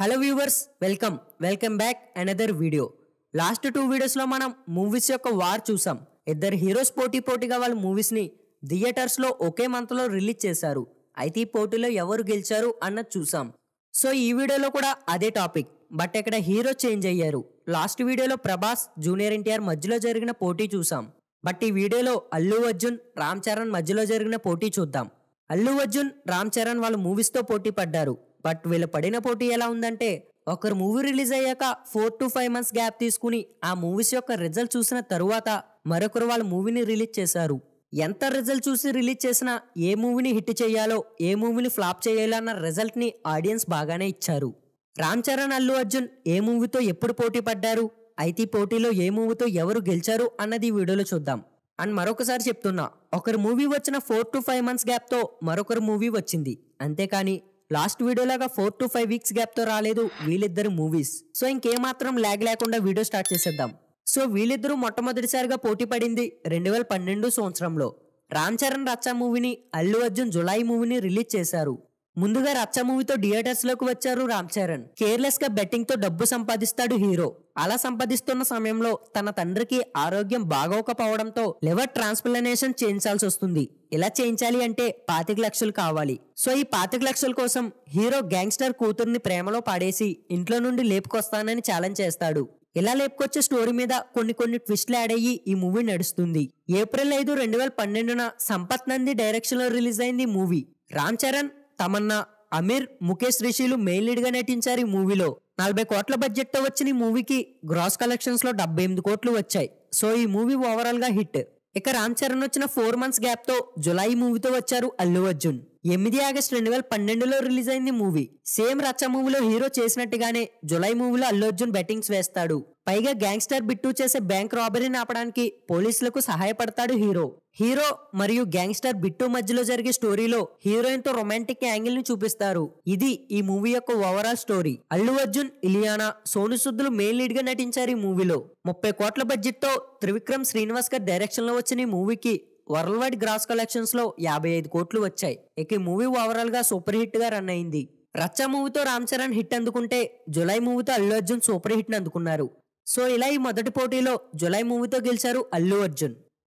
Hello viewers, welcome back another video. Last 2 వీడియోస్లో మనం movies యొక్క వార్ చూసాం. ఇద్దరు హీరోస్ పోటీగా వాళ్ళ మూవీస్ని థియేటర్స్లో ఒకే మంత్లో రిలీజ్ చేశారు. అయితే ఈ పోటీలో ఎవరు గెలిచారు అన్నది చూసాం. సో ఈ వీడియోలో కూడా అదే టాపిక్, బట్ ఇక్కడ హీరో చేంజ్ అయ్యారు. లాస్ట్ వీడియోలో ప్రభాస్, జూనియర్ ఎన్టీఆర్ మధ్యలో జరిగిన పోటీ చూసాం. బట్ ఈ వీడియోలో అల్లు అర్జున్, రామ్ చరణ్ మధ్యలో జరిగిన పోటీ చూద్దాం. అల్లు అర్జున్, రామ్ చరణ్ వాళ్ళ మూవీస్తో పోటీ పడ్డారు. బట్ వీళ్ళు పడిన పోటీ ఎలా ఉందంటే, ఒకరు మూవీ రిలీజ్ అయ్యాక 4 to 5 months గ్యాప్ తీసుకుని ఆ మూవీస్ యొక్క రిజల్ట్ చూసిన తరువాత మరొకరు వాళ్ళ మూవీని రిలీజ్ చేశారు. ఎంత రిజల్ట్ చూసి రిలీజ్ చేసినా ఏ మూవీని హిట్ చేయాలో, ఏ మూవీని ఫ్లాప్ చేయాలో అన్న రిజల్ట్ని ఆడియన్స్ బాగానే ఇచ్చారు. రామ్ చరణ్, అల్లు అర్జున్ ఏ మూవీతో ఎప్పుడు పోటీ పడ్డారు, అయితే ఈ పోటీలో ఏ మూవీతో ఎవరు గెలిచారు అన్నది ఈ వీడియోలో చూద్దాం. అండ్ మరొకసారి చెప్తున్నా, ఒకరు మూవీ వచ్చిన 4 to 5 months గ్యాప్తో మరొకరు మూవీ వచ్చింది. అంతేకాని లాస్ట్ వీడియోలాగా 4 to 5 weeks గ్యాప్తో రాలేదు వీళ్ళిద్దరు మూవీస్. సో ఇంకేమాత్రం ల్యాగ్ లేకుండా వీడియో స్టార్ట్ చేసేద్దాం. సో వీళ్ళిద్దరూ మొట్టమొదటిసారిగా పోటీ పడింది 2012 సంవత్సరంలో. రామ్ చరణ్ రచ్చ మూవీని, అల్లు అర్జున్ జులై మూవీని రిలీజ్ చేశారు. ముందుగా రచ్చ మూవీతో థియేటర్స్ లోకి వచ్చారు రామ్ చరణ్. కేర్లెస్ గా బెట్టింగ్ తో డబ్బు సంపాదిస్తాడు హీరో. అలా సంపాదిస్తున్న సమయంలో తన తండ్రికి ఆరోగ్యం బాగోకపోవడంతో లివర్ ట్రాన్స్ప్లాంటేషన్ చేయించాల్సి వస్తుంది. ఇలా చేయించాలి అంటే 25 లక్షలు కావాలి. సో ఈ 25 లక్షల కోసం హీరో గ్యాంగ్స్టర్ కూతుర్ని ప్రేమలో పాడేసి ఇంట్లో నుండి లేపుకొస్తానని ఛాలెంజ్ చేస్తాడు. ఇలా లేపుకొచ్చే స్టోరీ మీద కొన్ని ట్విస్ట్లు యాడ్ అయ్యి ఈ మూవీ నడుస్తుంది. ఏప్రిల్ 5, 2012న సంపత్ నంది డైరెక్షన్ లో రిలీజ్ అయింది మూవీ. రామ్ చరణ్, తమన్నా, అమీర్, ముఖేష్ రిషిలు మెయిన్ లీడ్ గా నటించారు ఈ మూవీలో. 40 కోట్ల బడ్జెట్ తో వచ్చిన ఈ మూవీకి గ్రాస్ కలెక్షన్స్ లో 78 కోట్లు వచ్చాయి. సో ఈ మూవీ ఓవరాల్ గా హిట్. ఇక రామ్ చరణ్ వచ్చిన 4 months గ్యాప్ తో జులై మూవీతో వచ్చారు అల్లు అర్జున్. 8 ఆగస్ట్ 2012లో రిలీజ్ అయింది మూవీ. సేమ్ రచ్చ మూవీలో హీరో చేసినట్టుగానే జులై మూవీలో అల్లు అర్జున్ బెట్టింగ్స్ వేస్తాడు. పైగా గ్యాంగ్స్టర్ బిట్టు చేసే బ్యాంక్ రాబరీని ఆపడానికి పోలీసులకు సహాయపడతాడు హీరో. హీరో మరియు గ్యాంగ్స్టర్ బిట్టు మధ్యలో జరిగే స్టోరీలో హీరోయిన్ తో రొమాంటిక్ యాంగిల్ ని చూపిస్తారు. ఇది ఈ మూవీ యొక్క ఓవరాల్ స్టోరీ. అల్లు అర్జున్, ఇలియానా, సోను సూద్లు మెయిన్ లీడ్ గా నటించారు ఈ మూవీలో. 30 కోట్ల బడ్జెట్ తో త్రివిక్రమ్ శ్రీనివాస్ గారి డైరెక్షన్ లో వచ్చిన ఈ మూవీకి వరల్డ్ వైడ్ గ్రాస్ కలెక్షన్స్ లో 55 కోట్లు వచ్చాయి. ఇక ఈ మూవీ ఓవరాల్ గా సూపర్ హిట్ గా రన్ అయింది. రచ్చ మూవీతో రామ్ చరణ్ హిట్ అందుకుంటే జులై మూవీతో అల్లు అర్జున్ సూపర్ హిట్ ని అందుకున్నారు. సో ఇలా ఈ మొదటి పోటీలో జులై మూవీతో గెలిచారు అల్లు అర్జున్.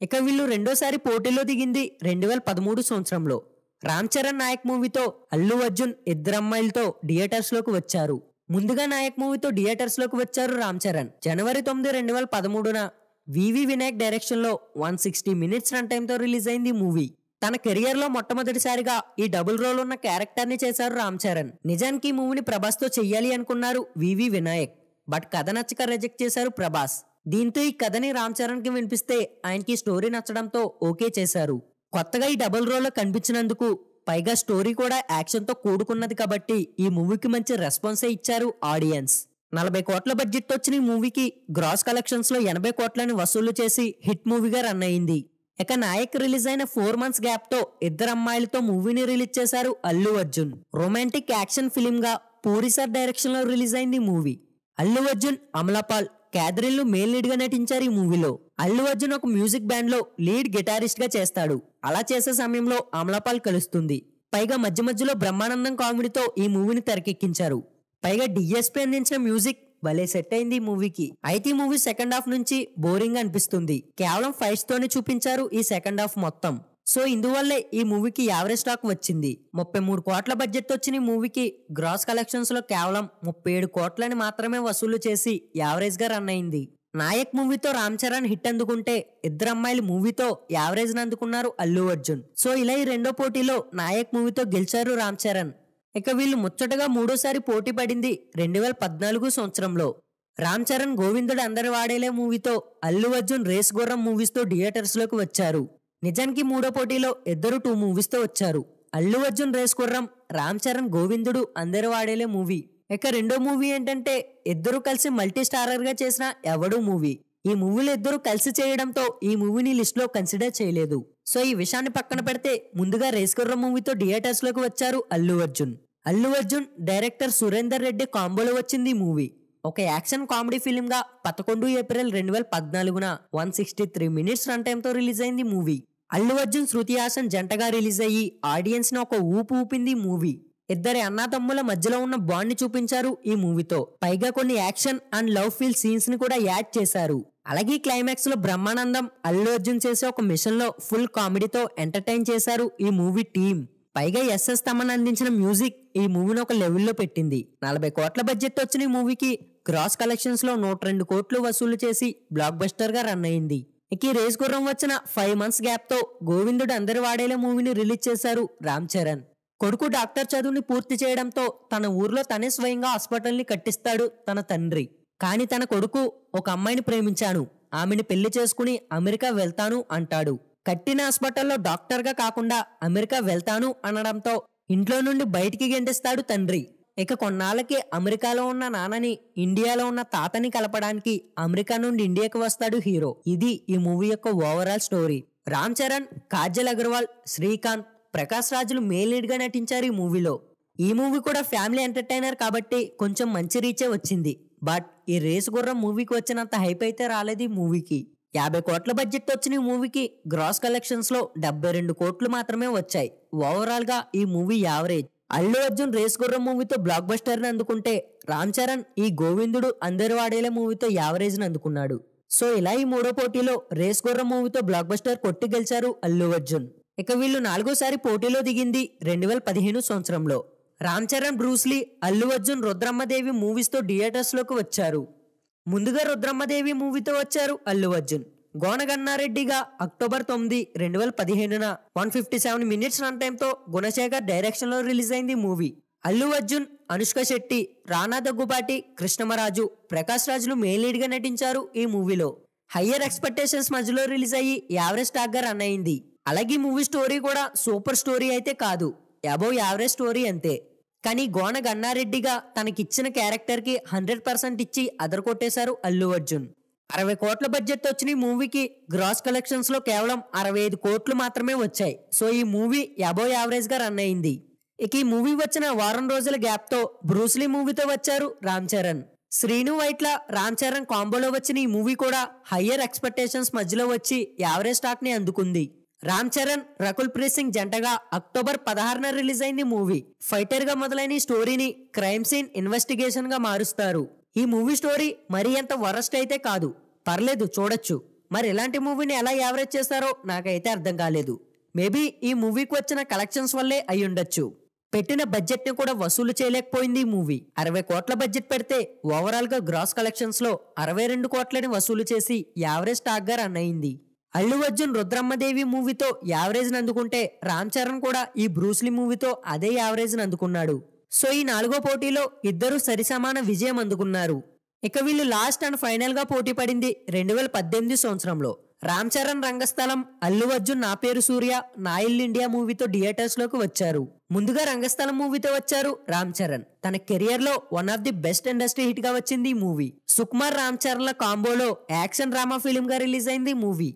ఇక వీళ్ళు రెండోసారి పోటీలో దిగింది 2013 సంవత్సరంలో. రామ్ చరణ్ నాయక్ మూవీతో అల్లు అర్జున్ ఇద్దరమ్మాయిలతో థియేటర్స్ లోకి వచ్చారు. ముందుగా నాయక్ మూవీతో థియేటర్స్ లోకి వచ్చారు రామ్ చరణ్. జనవరి 9, 2013న వివి వినాయక్ డైరెక్షన్ లో 160 minutes రన్ టైమ్ తో రిలీజ్ అయింది మూవీ. తన కెరియర్ లో మొట్టమొదటిసారిగా ఈ డబుల్ రోల్ ఉన్న క్యారెక్టర్ ని చేశారు రామ్ చరణ్. నిజానికి ఈ మూవీని ప్రభాస్ తో చెయ్యాలి అనుకున్నారు వివి వినాయక్, బట్ కథ నచ్చక రిజెక్ట్ చేశారు ప్రభాస్. దీంతో ఈ కథని రామ్ చరణ్ కి వినిపిస్తే ఆయనకి స్టోరీ నచ్చడంతో ఓకే చేశారు. కొత్తగా ఈ డబుల్ రోల్ లో కనిపించినందుకు, పైగా స్టోరీ కూడా యాక్షన్ తో కూడుకున్నది కాబట్టి ఈ మూవీకి మంచి రెస్పాన్సే ఇచ్చారు ఆడియన్స్. 40 కోట్ల బడ్జెట్ తో వచ్చిన ఈ మూవీకి గ్రాస్ కలెక్షన్స్ లో 80 కోట్లని వసూలు చేసి హిట్ మూవీగా రన్ అయింది. ఇక నాయక్ రిలీజ్ అయిన 4 months గ్యాప్ తో ఇద్దరు అమ్మాయిలతో మూవీని రిలీజ్ చేశారు Allu Arjun. Romantic action film గా పూరి సార్ డైరెక్షన్ లో రిలీజ్ అయింది మూవీ. అల్లు అర్జున్, అమలాపాల్, క్యాథరిన్లు మెయిన్ లీడ్ గా నటించారు ఈ మూవీలో. అల్లు అర్జున్ ఒక మ్యూజిక్ బ్యాండ్ లో లీడ్ గిటారిస్ట్ గా చేస్తాడు. అలా చేసే సమయంలో అమలాపాల్ కలుస్తుంది. పైగా మధ్యలో బ్రహ్మానందం కామెడీతో ఈ మూవీని తెరకెక్కించారు. పైగా డిఎస్పీ అందించిన మ్యూజిక్ భలే సెట్ అయింది ఈ మూవీకి. అయితే ఈ మూవీ సెకండ్ హాఫ్ నుంచి బోరింగ్ అనిపిస్తుంది. కేవలం ఫైట్స్ తోనే చూపించారు ఈ సెకండ్ హాఫ్ మొత్తం. సో ఇందువల్లే ఈ మూవీకి యావరేజ్ టాక్ వచ్చింది. 33 కోట్ల బడ్జెట్ వచ్చిన ఈ మూవీకి గ్రాస్ కలెక్షన్స్ లో కేవలం 37 కోట్లని మాత్రమే వసూలు చేసి యావరేజ్ గా రన్ అయింది. నాయక్ మూవీతో రామ్ చరణ్ హిట్ అందుకుంటే ఇద్దరు అమ్మాయిలు మూవీతో యావరేజ్ అందుకున్నారు అల్లు అర్జున్. సో ఇలా ఈ రెండో పోటీలో నాయక్ మూవీతో గెలిచారు రామ్ చరణ్. ఇక వీళ్ళు ముచ్చటగా మూడోసారి పోటీ పడింది 2014 సంవత్సరంలో. రామ్ చరణ్ గోవిందుడు అందరి వాడేలే మూవీతో, అల్లు అర్జున్ రేస్ గుర్రం మూవీస్ తో థియేటర్స్ లోకి వచ్చారు. నిజానికి మూడో పోటీలో ఇద్దరు 2 movies తో వచ్చారు. అల్లు అర్జున్ రేస్ గుర్రం, రామ్ చరణ్ గోవిందుడు అందరి వాడేలే మూవీ. ఇక రెండో మూవీ ఏంటంటే ఇద్దరు కలిసి మల్టీ స్టారర్ గా చేసిన ఎవడు మూవీ. ఈ మూవీలో ఇద్దరు కలిసి చేయడంతో ఈ మూవీని లిస్ట్ లో కన్సిడర్ చేయలేదు. సో ఈ విషయాన్ని పక్కన పెడితే ముందుగా రేస్ గుర్రం మూవీతో థియేటర్స్ లోకి వచ్చారు అల్లు అర్జున్. అల్లు అర్జున్, డైరెక్టర్ సురేందర్ రెడ్డి కాంబోలో వచ్చింది ఈ మూవీ. ఒక యాక్షన్ కామెడీ ఫిలిం గా 11 ఏప్రిల్ 2014న 163 minutes రన్ టైమ్ తో రిలీజ్ అయింది మూవీ. అల్లు అర్జున్, శృతి హాసన్ జంటగా రిలీజ్ అయ్యి ఆడియన్స్ ని ఒక ఊపు ఊపింది మూవీ. ఇద్దరి అన్నాతమ్ముల మధ్యలో ఉన్న బాండ్ ని చూపించారు ఈ మూవీతో. పైగా కొన్ని action and love feel scenes ని కూడా యాడ్ చేశారు. అలాగే క్లైమాక్స్ లో బ్రహ్మానందం అల్లు అర్జున్ చేసే ఒక మిషన్ లో ఫుల్ కామెడీతో ఎంటర్టైన్ చేశారు ఈ మూవీ టీమ్. పైగా ఎస్ఎస్ తమన్ అందించిన మ్యూజిక్ ఈ మూవీని ఒక లెవెల్లో పెట్టింది. 40 కోట్ల బడ్జెట్ వచ్చిన ఈ మూవీకి గ్రాస్ కలెక్షన్స్ లో 102 కోట్లు వసూలు చేసి బ్లాక్ బస్టర్ గా రన్ అయింది. ఇక ఈ రేస్ గుర్రం వచ్చిన 5 మంత్స్ గ్యాప్ తో గోవిందుడు అందరి వాడేలా మూవీని రిలీజ్ చేశారు రామ్ చరణ్. కొడుకు డాక్టర్ చదువుని పూర్తి చేయడంతో తన ఊర్లో తనే స్వయంగా హాస్పిటల్ ని కట్టిస్తాడు తన తండ్రి. కానీ తన కొడుకు ఒక అమ్మాయిని ప్రేమించాను, ఆమెని పెళ్లి చేసుకుని అమెరికా వెళ్తాను అంటాడు. కట్టిన హాస్పిటల్లో డాక్టర్ గా కాకుండా అమెరికా వెళ్తాను అనడంతో ఇంట్లో నుండి బయటికి గెంటేస్తాడు తండ్రి. ఇక కొన్నాళ్ళకి అమెరికాలో ఉన్న నాన్నని ఇండియాలో ఉన్న తాతని కలపడానికి అమెరికా నుండి ఇండియాకి వస్తాడు హీరో. ఇది ఈ మూవీ యొక్క ఓవరాల్ స్టోరీ. రామ్ చరణ్, కాజల్ అగర్వాల్, శ్రీకాంత్, ప్రకాష్ రాజులు మెయిన్ లీడ్ గా నటించారు ఈ మూవీలో. ఈ మూవీ కూడా ఫ్యామిలీ ఎంటర్టైనర్ కాబట్టి కొంచెం మంచి రీచే వచ్చింది. బట్ ఈ రేసు గుర్రం మూవీకి వచ్చినంత హైప్ అయితే రాలేదు ఈ మూవీకి. 50 కోట్ల బడ్జెట్ వచ్చిన ఈ మూవీకి గ్రాస్ కలెక్షన్స్ లో 72 కోట్లు మాత్రమే వచ్చాయి. ఓవరాల్ గా ఈ movie average. Allu Arjun race Gurram మూవీతో బ్లాక్ బస్టర్ ని అందుకుంటే రామ్ చరణ్ ఈ గోవిందుడు అందరి వాడేలా మూవీతో యావరేజ్ ని అందుకున్నాడు. సో ఇలా ఈ మూడో పోటీలో రేస్ గుర్రం మూవీతో బ్లాక్ బస్టర్ కొట్టి గెలిచారు అల్లు అర్జున్. ఇక వీళ్ళు 4వసారి పోటీలో దిగింది 2015 సంవత్సరంలో. రామ్ చరణ్, బ్రూస్లీ, అల్లు అర్జున్ రుద్రమ్మదేవి మూవీస్ తో థియేటర్స్ లోకి వచ్చారు. ముందుగా రుద్రమ్మదేవి మూవీతో వచ్చారు అల్లు అర్జున్. గోనగన్నారెడ్డిగా అక్టోబర్ 9, 2015 157 మినిట్స్ రన్ టైమ్ తో గుణశేఖర్ డైరెక్షన్ లో రిలీజ్ అయింది మూవీ. అల్లు అర్జున్, అనుష్క శెట్టి, రానా దగ్గుబాటి, కృష్ణమరాజు, ప్రకాష్ రాజులు మెయిన్ లీడ్ గా నటించారు ఈ మూవీలో. హయ్యర్ ఎక్స్పెక్టేషన్స్ మధ్యలో రిలీజ్ అయ్యి యావరేజ్ టాక్ గా రన్ అయింది. అలాగే మూవీ స్టోరీ కూడా సూపర్ స్టోరీ అయితే కాదు, అబౌవ్ యావరేజ్ స్టోరీ అంతే. కానీ గోన గన్నారెడ్డిగా తనకిచ్చిన క్యారెక్టర్ కి 100% ఇచ్చి అదరకొట్టేశారు అల్లు అర్జున్. 60 కోట్ల బడ్జెట్ వచ్చిన ఈ మూవీకి గ్రాస్ కలెక్షన్స్ లో కేవలం 65 కోట్లు మాత్రమే వచ్చాయి. సో ఈ మూవీ అబౌవ్ యావరేజ్ గా రన్ అయింది. ఇక ఈ మూవీ వచ్చిన వారం రోజుల గ్యాప్ తో బ్రూస్లీ మూవీతో వచ్చారు రామ్ చరణ్. శ్రీను వైట్ల, రామ్ చరణ్ కాంబోలో వచ్చిన ఈ మూవీ కూడా హయ్యర్ ఎక్స్పెక్టేషన్స్ మధ్యలో వచ్చి యావరేజ్ టాక్ ని అందుకుంది. రామ్ చరణ్, రకుల్ ప్రీత్ సింగ్ జంటగా అక్టోబర్ 16న రిలీజ్ అయింది మూవీ. ఫైటర్ గా మొదలైన ఈ స్టోరీని క్రైమ్ సీన్ ఇన్వెస్టిగేషన్ గా మారుస్తారు. ఈ మూవీ స్టోరీ మరీ అంత వరస్ట్ అయితే కాదు, పర్లేదు చూడొచ్చు. మరి ఇలాంటి మూవీని ఎలా యావరేజ్ చేస్తారో నాకైతే అర్థం కాలేదు. మేబీ ఈ మూవీకి వచ్చిన కలెక్షన్స్ వల్లే అయి ఉండొచ్చు. పెట్టిన బడ్జెట్ ని కూడా వసూలు చేయలేకపోయింది ఈ మూవీ. 60 కోట్ల బడ్జెట్ పెడితే ఓవరాల్ గా గ్రాస్ కలెక్షన్స్ లో 62 కోట్లని వసూలు చేసి యావరేజ్ టాక్ గా రన్ అయింది. అల్లు అర్జున్ రుద్రమ్మదేవి మూవీతో యావరేజ్ అందుకుంటే రామ్ చరణ్ కూడా ఈ బ్రూస్లీ మూవీతో అదే యావరేజ్ అందుకున్నాడు. సో ఈ 4వ పోటీలో ఇద్దరు సరిసమాన విజయం అందుకున్నారు. ఇక వీళ్ళు లాస్ట్ అండ్ ఫైనల్ గా పోటీ పడింది 2018 సంవత్సరంలో. రామ్ చరణ్ రంగస్థలం, అల్లు అర్జున్ నా పేరు సూర్య, నా ఇల్లు ఇండియా మూవీతో థియేటర్స్ లోకి వచ్చారు. ముందుగా రంగస్థలం మూవీతో వచ్చారు రామ్ చరణ్. తన కెరియర్ లో one of the best industry hit గా వచ్చింది ఈ మూవీ. సుకుమార్, రామ్ చరణ్ల కాంబోలో యాక్షన్ డ్రామా ఫిలిం గా రిలీజ్ అయింది మూవీ.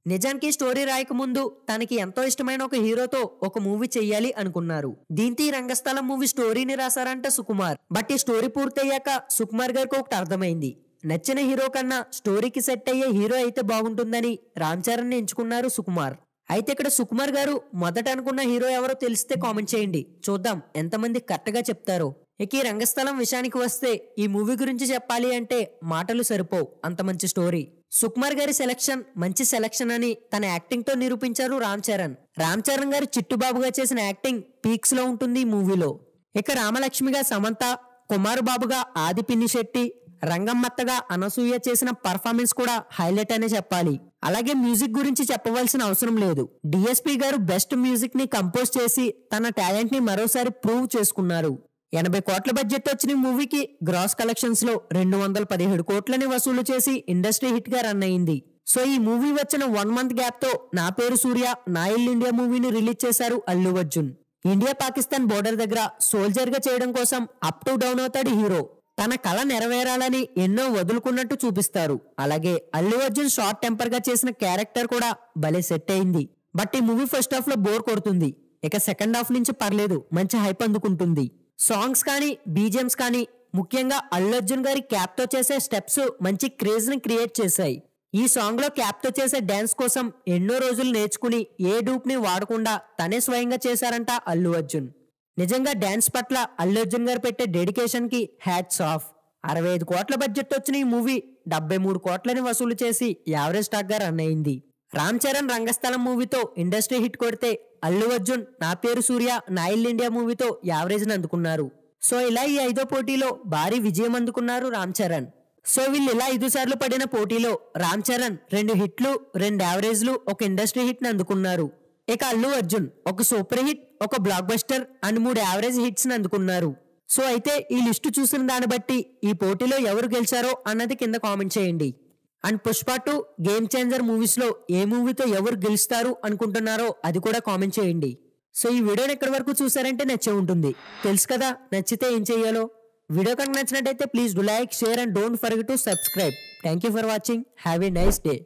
నిజానికి స్టోరీ రాయక ముందు తనకి ఎంతో ఇష్టమైన ఒక హీరోతో ఒక మూవీ చెయ్యాలి అనుకున్నారు. దీంతో ఈ రంగస్థలం మూవీ స్టోరీని రాశారంట సుకుమార్. బట్ ఈ స్టోరీ పూర్తయ్యాక సుకుమార్ గారికి ఒకటి అర్థమైంది, నచ్చిన హీరో కన్నా స్టోరీకి సెట్ అయ్యే హీరో అయితే బాగుంటుందని రామ్ చరణ్ ని ఎంచుకున్నారు సుకుమార్. అయితే ఇక్కడ సుకుమార్ గారు మొదట అనుకున్న హీరో ఎవరో తెలిస్తే కామెంట్ చేయండి, చూద్దాం ఎంతమంది కరెక్ట్ గా చెప్తారో. ఇక ఈ రంగస్థలం విషయానికి వస్తే ఈ మూవీ గురించి చెప్పాలి అంటే మాటలు సరిపోవు, అంత మంచి స్టోరీ. సుకుమార్ గారి సెలక్షన్ మంచి సెలక్షన్ అని తన యాక్టింగ్ తో నిరూపించారు రామ్ చరణ్. రామ్ చరణ్ గారు చిట్టుబాబుగా చేసిన యాక్టింగ్ పీక్స్ లో ఉంటుంది ఈ మూవీలో. ఇక రామలక్ష్మిగా సమంత, కుమార్ బాబుగా ఆది పినిశెట్టి, రంగమ్మత్తగా అనసూయ చేసిన పర్ఫార్మెన్స్ కూడా హైలైట్ అనే చెప్పాలి. అలాగే మ్యూజిక్ గురించి చెప్పవలసిన అవసరం లేదు. డిఎస్పి గారు బెస్ట్ మ్యూజిక్ ని కంపోజ్ చేసి తన టాలెంట్ ని మరోసారి ప్రూవ్ చేసుకున్నారు. 80 కోట్ల బడ్జెట్ వచ్చిన మూవీకి గ్రాస్ కలెక్షన్స్ లో 217 కోట్లని వసూలు చేసి ఇండస్ట్రీ హిట్ గా రన్ అయింది. సో ఈ మూవీ వచ్చిన 1 మంత్ గ్యాప్ తో నా పేరు సూర్య, నా ఇల్లు ఇండియా మూవీని రిలీజ్ చేశారు అల్లు అర్జున్. ఇండియా పాకిస్తాన్ బోర్డర్ దగ్గర సోల్జర్ గా చేయడం కోసం అప్ టు డౌన్ అవుతాడు హీరో. తన కళ నెరవేరాలని ఎన్నో వదులుకున్నట్టు చూపిస్తారు. అలాగే అల్లు అర్జున్ షార్ట్ టెంపర్ గా చేసిన క్యారెక్టర్ కూడా భలే సెట్ అయింది. బట్ ఈ మూవీ ఫస్ట్ హాఫ్ లో బోర్ కొడుతుంది. ఇక సెకండ్ హాఫ్ నుంచి పర్లేదు, మంచి హైప్ అందుకుంటుంది. సాంగ్స్ కానీ బీజిఎమ్స్ కానీ ముఖ్యంగా అల్లు అర్జున్ గారి క్యాప్ తో చేసే స్టెప్స్ మంచి క్రేజ్ ని క్రియేట్ చేశాయి. ఈ సాంగ్ లో క్యాప్ తో చేసే డాన్స్ కోసం ఎన్నో రోజులు నేర్చుకుని ఏ డూప్ ని వాడకుండా తనే స్వయంగా చేశారంట అల్లు అర్జున్. నిజంగా డాన్స్ పట్ల అల్లు అర్జున్ గారు పెట్టే డెడికేషన్ కి హ్యాట్స్ ఆఫ్. 65 కోట్ల బడ్జెట్ వచ్చిన ఈ మూవీ 73 కోట్లని వసూలు చేసి యావరేజ్ టాక్ గా రన్ అయింది. రామ్ చరణ్ రంగస్థలం మూవీతో ఇండస్ట్రీ హిట్ కొడితే అల్లు అర్జున్ నా పేరు సూర్య నా ఇల్లు ఇండియా మూవీతో యావరేజ్ ని అందుకున్నారు. సో ఇలా ఈ 5వ పోటీలో భారీ విజయం అందుకున్నారు రామ్ చరణ్. సో వీళ్ళు ఇలా 5 సార్లు పడిన పోటీలో రామ్ చరణ్ 2 హిట్లు 2 యావరేజ్లు ఒక ఇండస్ట్రీ హిట్ ని అందుకున్నారు. ఇక అల్లు అర్జున్ ఒక సూపర్ హిట్ ఒక block buster and 3 average hits ని అందుకున్నారు. సో అయితే ఈ లిస్టు చూసిన దాన్ని బట్టి ఈ పోటీలో ఎవరు గెలిచారో అన్నది కింద కామెంట్ చేయండి. And Pushpa 2 game changer movies లో ఏ మూవీతో ఎవరు గెలుస్తారు అనుకుంటున్నారో అది కూడా కామెంట్ చేయండి. సో ఈ వీడియోని ఎక్కడి వరకు చూసారంటే నచ్చే ఉంటుంది. తెలుసు కదా, నచ్చితే ఏం చేయాలో. వీడియో కనుక నచ్చినట్టయితే please do like share and don't forget to subscribe. Thank you for watching. Have a nice day.